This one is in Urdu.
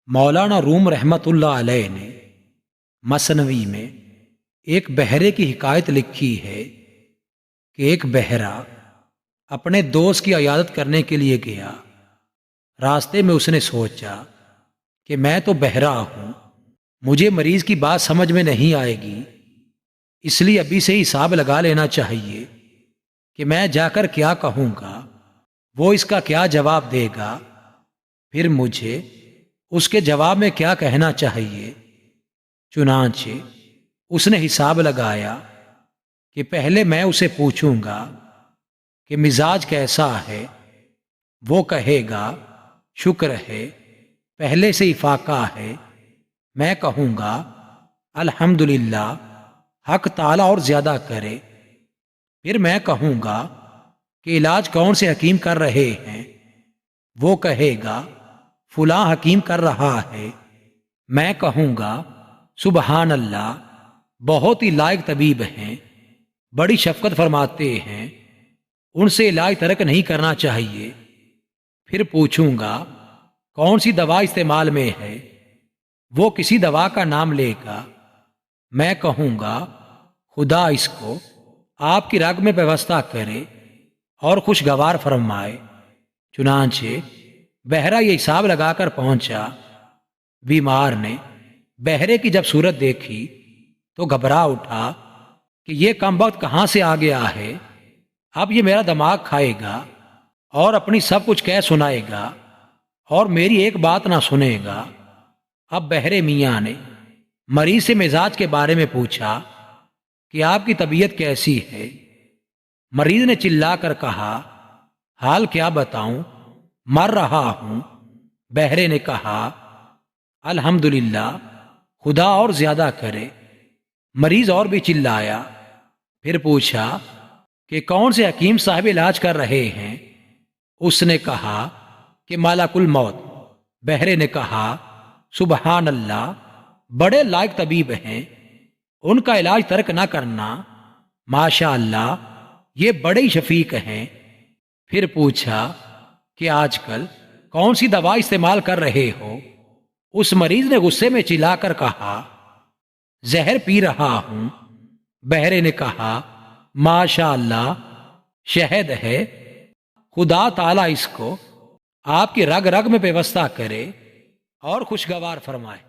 مولانا روم رحمۃ اللہ علیہ نے مثنوی میں ایک بہرے کی حکایت لکھی ہے کہ ایک بہرا اپنے دوست کی عیادت کرنے کے لیے گیا۔ راستے میں اس نے سوچا کہ میں تو بہرا ہوں، مجھے مریض کی بات سمجھ میں نہیں آئے گی، اس لیے ابھی سے ہی حساب لگا لینا چاہیے کہ میں جا کر کیا کہوں گا، وہ اس کا کیا جواب دے گا، پھر مجھے اس کے جواب میں کیا کہنا چاہیے۔ چنانچہ اس نے حساب لگایا کہ پہلے میں اسے پوچھوں گا کہ مزاج کیسا ہے، وہ کہے گا شکر ہے، پہلے سے ہی فاقہ ہے، میں کہوں گا الحمدللہ، حق تعالی اور زیادہ کرے۔ پھر میں کہوں گا کہ علاج کون سے حکیم کر رہے ہیں، وہ کہے گا فلاں حکیم کر رہا ہے، میں کہوں گا سبحان اللہ، بہت ہی لائق طبیب ہیں، بڑی شفقت فرماتے ہیں، ان سے علاج ترک نہیں کرنا چاہیے۔ پھر پوچھوں گا کون سی دوا استعمال میں ہے، وہ کسی دوا کا نام لے گا، میں کہوں گا خدا اس کو آپ کی رگ میں پیوستہ کرے اور خوشگوار فرمائے۔ چنانچہ بہرا یہ حساب لگا کر پہنچا۔ بیمار نے بہرے کی جب صورت دیکھی تو گھبرا اٹھا کہ یہ کم وقت کہاں سے آ گیا ہے، اب یہ میرا دماغ کھائے گا اور اپنی سب کچھ کہہ سنائے گا اور میری ایک بات نہ سنے گا۔ اب بہرے میاں نے مریض سے مزاج کے بارے میں پوچھا کہ آپ کی طبیعت کیسی ہے۔ مریض نے چلا کر کہا حال کیا بتاؤں، مر رہا ہوں۔ بہرے نے کہا الحمدللہ، خدا اور زیادہ کرے۔ مریض اور بھی چلایا۔ پھر پوچھا کہ کون سے حکیم صاحب علاج کر رہے ہیں۔ اس نے کہا کہ ملک الموت۔ بہرے نے کہا سبحان اللہ، بڑے لائق طبیب ہیں، ان کا علاج ترک نہ کرنا، ماشاء اللہ، یہ بڑے ہی شفیق ہیں۔ پھر پوچھا کہ آج کل کون سی دوا استعمال کر رہے ہو۔ اس مریض نے غصے میں چلا کر کہا زہر پی رہا ہوں۔ بہرے نے کہا ماشاء اللہ، شہد ہے، خدا تعالیٰ اس کو آپ کی رگ رگ میں پیوستہ کرے اور خوشگوار فرمائے۔